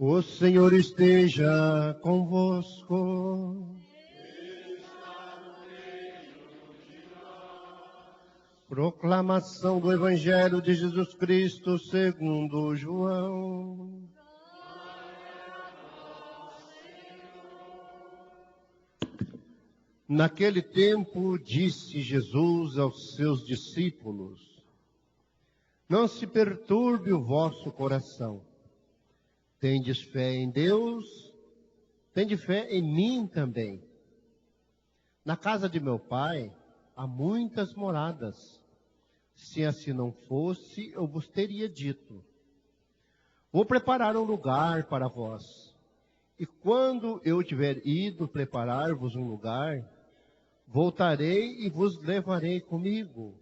O Senhor esteja convosco. Proclamação do Evangelho de Jesus Cristo segundo João. Naquele tempo disse Jesus aos seus discípulos: Não se perturbe o vosso coração. Tendes fé em Deus, tende fé em mim também. Na casa de meu Pai há muitas moradas. Se assim não fosse, eu vos teria dito: Vou preparar um lugar para vós. E quando eu tiver ido preparar-vos um lugar, voltarei e vos levarei comigo,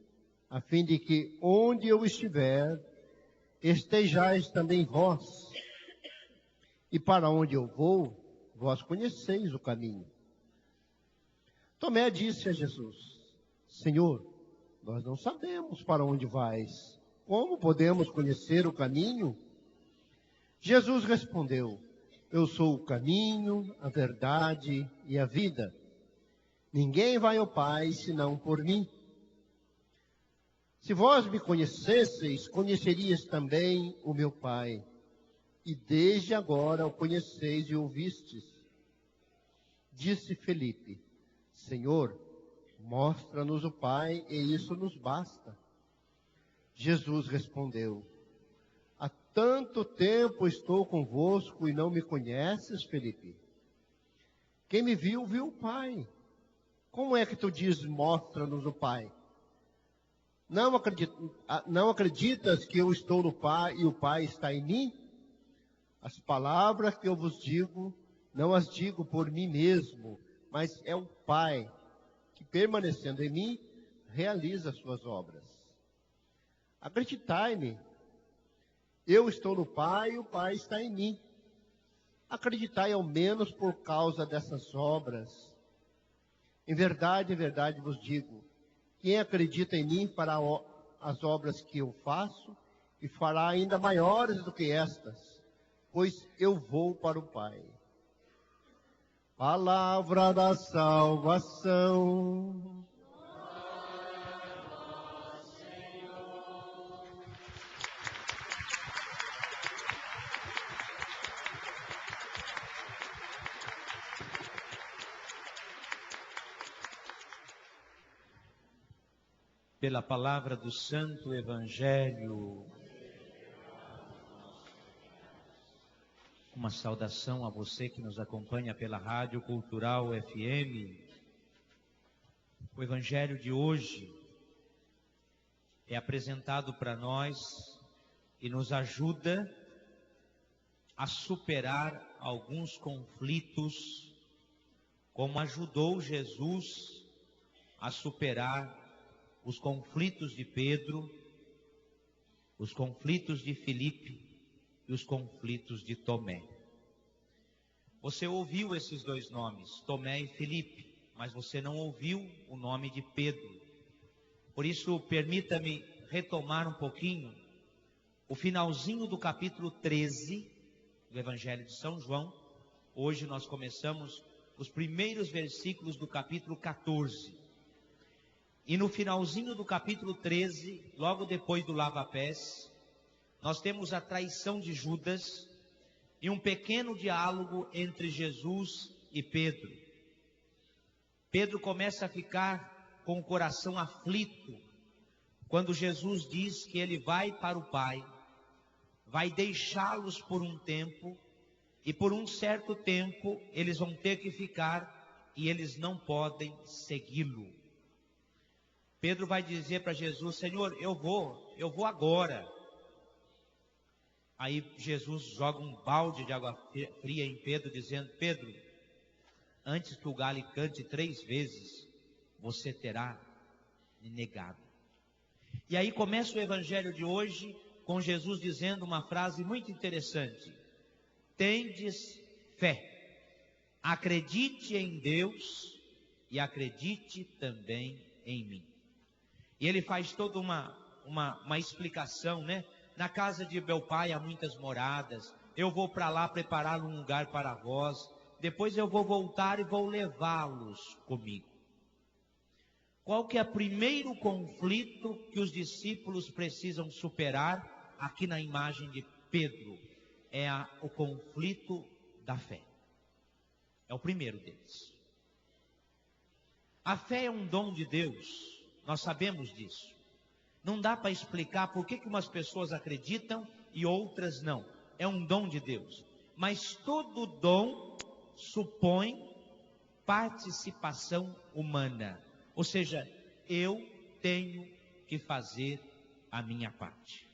a fim de que onde eu estiver, estejais também vós. E para onde eu vou, vós conheceis o caminho. Tomé disse a Jesus: Senhor, nós não sabemos para onde vais. Como podemos conhecer o caminho? Jesus respondeu: Eu sou o caminho, a verdade e a vida. Ninguém vai ao Pai senão por mim. Se vós me conhecesseis, conhecerias também o meu Pai. E desde agora o conheceis e ouvistes. Disse Felipe: Senhor, mostra-nos o Pai, e isso nos basta. Jesus respondeu: Há tanto tempo estou convosco e não me conheces, Felipe? Quem me viu, viu o Pai. Como é que tu dizes, mostra-nos o Pai? Não acreditas que eu estou no Pai e o Pai está em mim? As palavras que eu vos digo, não as digo por mim mesmo, mas é o Pai que, permanecendo em mim, realiza as suas obras. Acreditai-me, eu estou no Pai e o Pai está em mim. Acreditai ao menos por causa dessas obras. Em verdade vos digo, quem acredita em mim fará as obras que eu faço e fará ainda maiores do que estas, pois eu vou para o Pai. Palavra da salvação. Pela palavra do Santo Evangelho, uma saudação a você que nos acompanha pela Rádio Cultural FM. O Evangelho de hoje é apresentado para nós e nos ajuda a superar alguns conflitos, como ajudou Jesus a superar os conflitos de Pedro, os conflitos de Filipe e os conflitos de Tomé. Você ouviu esses dois nomes, Tomé e Filipe, mas você não ouviu o nome de Pedro. Por isso, permita-me retomar um pouquinho o finalzinho do capítulo 13 do Evangelho de São João. Hoje nós começamos os primeiros versículos do capítulo 14. E no finalzinho do capítulo 13, logo depois do lava-pés, nós temos a traição de Judas e um pequeno diálogo entre Jesus e Pedro. Pedro começa a ficar com o coração aflito quando Jesus diz que ele vai para o Pai, vai deixá-los por um tempo, e por um certo tempo eles vão ter que ficar e eles não podem segui-lo. Pedro vai dizer para Jesus: Senhor, eu vou agora. Aí Jesus joga um balde de água fria em Pedro, dizendo: Pedro, antes que o galo cante 3 vezes, você terá me negado. E aí começa o Evangelho de hoje com Jesus dizendo uma frase muito interessante: tendes fé, acredite em Deus e acredite também em mim. E ele faz toda uma explicação, né, na casa de meu pai há muitas moradas, eu vou para lá preparar um lugar para vós, depois eu vou voltar e vou levá-los comigo. Qual que é o primeiro conflito que os discípulos precisam superar aqui na imagem de Pedro? É o conflito da fé. É o primeiro deles. A fé é um dom de Deus, nós sabemos disso. Não dá para explicar por que umas pessoas acreditam e outras não. É um dom de Deus. Mas todo dom supõe participação humana. Ou seja, eu tenho que fazer a minha parte.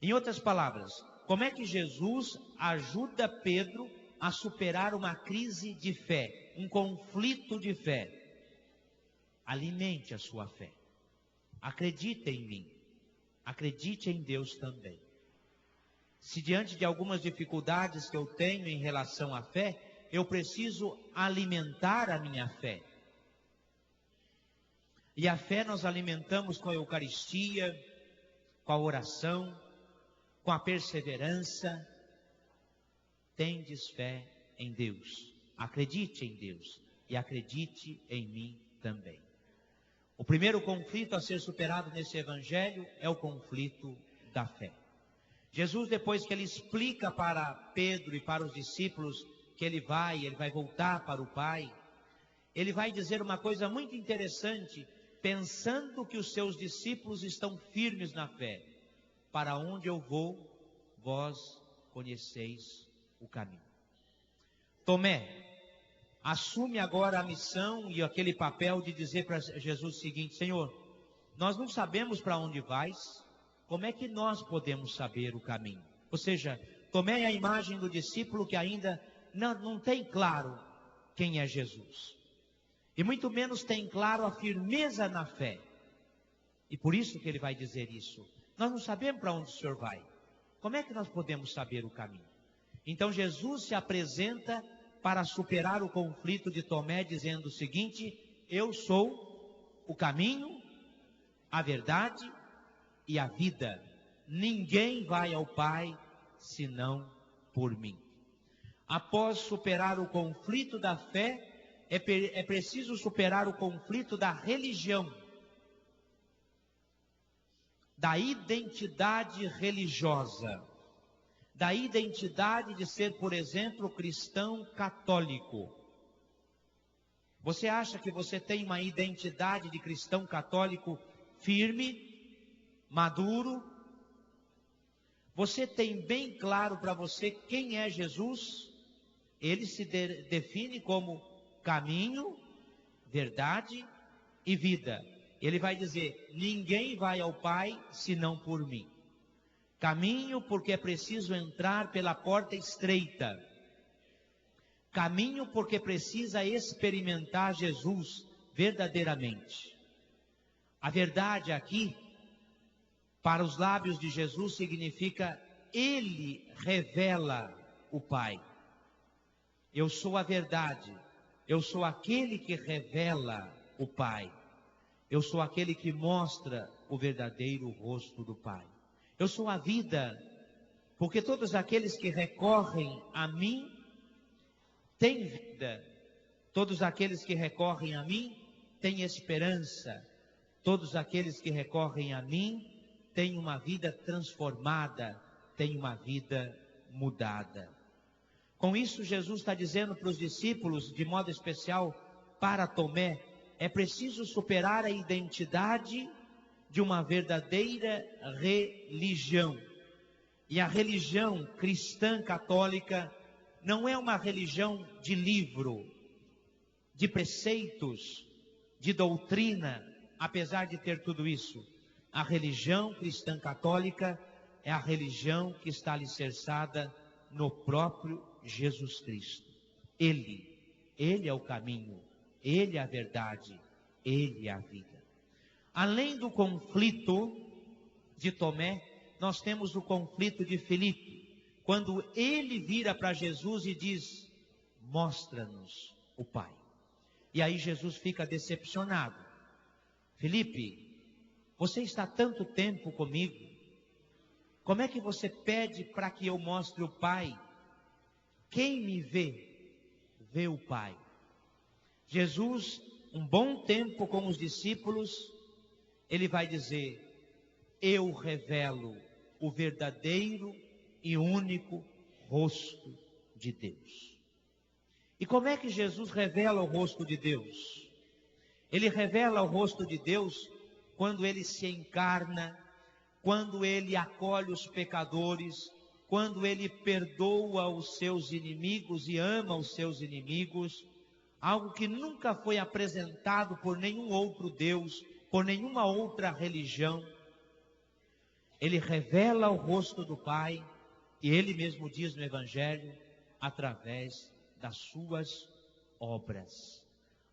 Em outras palavras, como é que Jesus ajuda Pedro a superar uma crise de fé, um conflito de fé? Alimente a sua fé. Acredite em mim. Acredite em Deus também. Se diante de algumas dificuldades que eu tenho em relação à fé, eu preciso alimentar a minha fé. E a fé nós alimentamos com a Eucaristia, com a oração, com a perseverança. Tendes fé em Deus. Acredite em Deus e acredite em mim também. O primeiro conflito a ser superado nesse evangelho é o conflito da fé. Jesus, depois que ele explica para Pedro e para os discípulos que ele vai voltar para o Pai, ele vai dizer uma coisa muito interessante, pensando que os seus discípulos estão firmes na fé. Para onde eu vou, vós conheceis o caminho. Tomé assume agora a missão e aquele papel de dizer para Jesus o seguinte: Senhor, nós não sabemos para onde vais, como é que nós podemos saber o caminho? Ou seja, Tomé é a imagem do discípulo que ainda não tem claro quem é Jesus. E muito menos tem claro a firmeza na fé. E por isso que ele vai dizer isso. Nós não sabemos para onde o Senhor vai. Como é que nós podemos saber o caminho? Então Jesus se apresenta para superar o conflito de Tomé, dizendo o seguinte: eu sou o caminho, a verdade e a vida. Ninguém vai ao Pai senão por mim. Após superar o conflito da fé, é preciso superar o conflito da religião, da identidade religiosa, da identidade de ser, por exemplo, cristão católico. Você acha que você tem uma identidade de cristão católico firme, maduro? Você tem bem claro para você quem é Jesus? Ele se define como caminho, verdade e vida. Ele vai dizer: ninguém vai ao Pai senão por mim. Caminho, porque é preciso entrar pela porta estreita. Caminho, porque precisa experimentar Jesus verdadeiramente. A verdade aqui, para os lábios de Jesus, significa: Ele revela o Pai. Eu sou a verdade. Eu sou aquele que revela o Pai. Eu sou aquele que mostra o verdadeiro rosto do Pai. Eu sou a vida, porque todos aqueles que recorrem a mim têm vida. Todos aqueles que recorrem a mim têm esperança. Todos aqueles que recorrem a mim têm uma vida transformada, têm uma vida mudada. Com isso, Jesus está dizendo para os discípulos, de modo especial para Tomé, é preciso superar a identidade de uma verdadeira religião. E a religião cristã católica não é uma religião de livro, de preceitos, de doutrina, apesar de ter tudo isso. A religião cristã católica é a religião que está alicerçada no próprio Jesus Cristo. Ele é o caminho, Ele é a verdade, Ele é a vida. Além do conflito de Tomé, nós temos o conflito de Filipe, quando ele vira para Jesus e diz: mostra-nos o Pai. E aí Jesus fica decepcionado. Filipe, você está há tanto tempo comigo, Como é que você pede para que eu mostre o Pai? Quem me vê, vê o Pai. Jesus, um bom tempo com os discípulos, ele vai dizer: eu revelo o verdadeiro e único rosto de Deus. E como é que Jesus revela o rosto de Deus? Ele revela o rosto de Deus quando ele se encarna, quando ele acolhe os pecadores, quando ele perdoa os seus inimigos e ama os seus inimigos, algo que nunca foi apresentado por nenhum outro Deus, por nenhuma outra religião. Ele revela o rosto do Pai, e ele mesmo diz no Evangelho, através das suas obras.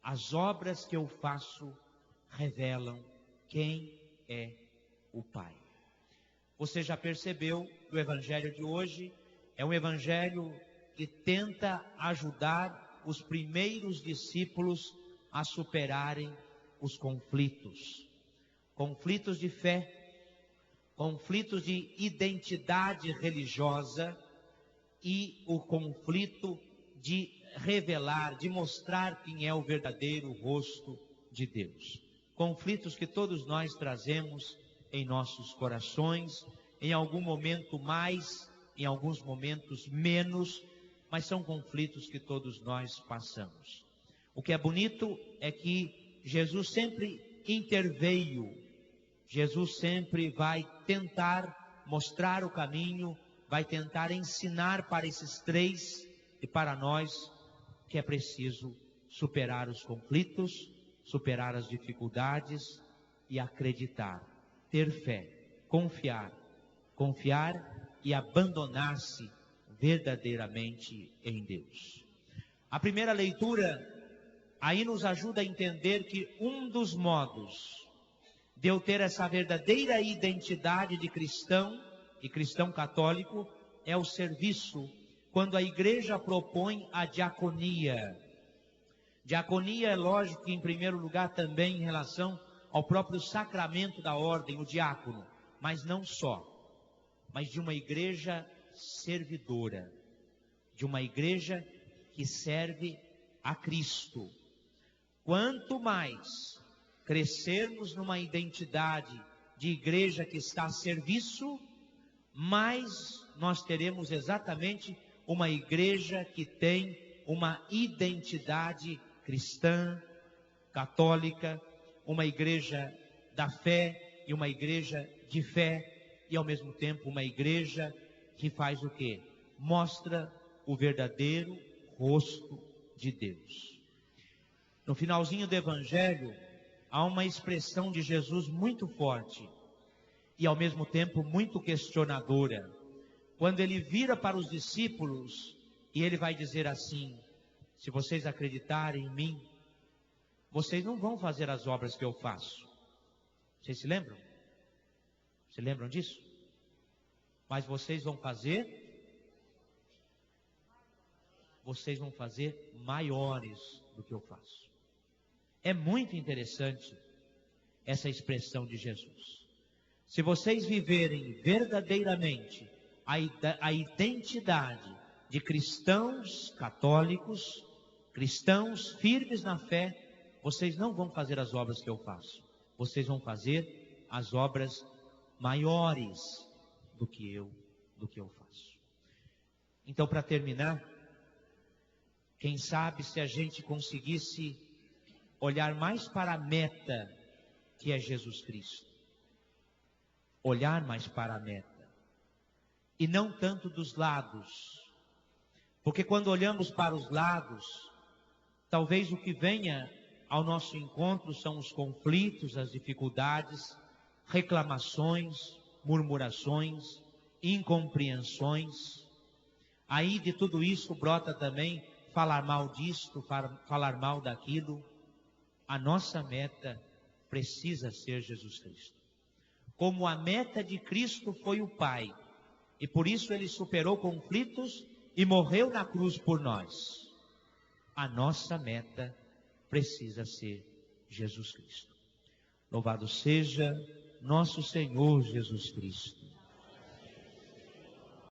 As obras que eu faço revelam quem é o Pai. Você já percebeu que o Evangelho de hoje é um Evangelho que tenta ajudar os primeiros discípulos a superarem os conflitos. Conflitos de fé, conflitos de identidade religiosa e o conflito de revelar, de mostrar quem é o verdadeiro rosto de Deus. Conflitos que todos nós trazemos em nossos corações, em algum momento mais, em alguns momentos menos, mas são conflitos que todos nós passamos. O que é bonito é que Jesus sempre interveio, Jesus sempre vai tentar mostrar o caminho, vai tentar ensinar para esses três e para nós que é preciso superar os conflitos, superar as dificuldades e acreditar, ter fé, confiar e abandonar-se verdadeiramente em Deus. A primeira leitura aí nos ajuda a entender que um dos modos de eu ter essa verdadeira identidade de cristão e cristão católico é o serviço, quando a igreja propõe a diaconia. Diaconia é lógico que em primeiro lugar também em relação ao próprio sacramento da ordem, o diácono, mas não só, mas de uma igreja servidora, de uma igreja que serve a Cristo. Quanto mais crescermos numa identidade de igreja que está a serviço, mais nós teremos exatamente uma igreja que tem uma identidade cristã, católica, uma igreja da fé e uma igreja de fé, e ao mesmo tempo uma igreja que faz o quê? Mostra o verdadeiro rosto de Deus. No finalzinho do Evangelho, há uma expressão de Jesus muito forte e ao mesmo tempo muito questionadora. Quando ele vira para os discípulos e ele vai dizer assim: se vocês acreditarem em mim, vocês não vão fazer as obras que eu faço. Vocês se lembram? Se lembram disso? Mas vocês vão fazer maiores do que eu faço. É muito interessante essa expressão de Jesus. Se vocês viverem verdadeiramente a identidade de cristãos católicos, cristãos firmes na fé, vocês não vão fazer as obras que eu faço. Vocês vão fazer as obras maiores do que eu faço. Então, para terminar, quem sabe se a gente conseguisse olhar mais para a meta, que é Jesus Cristo. Olhar mais para a meta. E não tanto dos lados. Porque quando olhamos para os lados, talvez o que venha ao nosso encontro são os conflitos, as dificuldades, reclamações, murmurações, incompreensões. Aí de tudo isso brota também falar mal disto, falar mal daquilo. A nossa meta precisa ser Jesus Cristo. Como a meta de Cristo foi o Pai, e por isso ele superou conflitos e morreu na cruz por nós, a nossa meta precisa ser Jesus Cristo. Louvado seja nosso Senhor Jesus Cristo.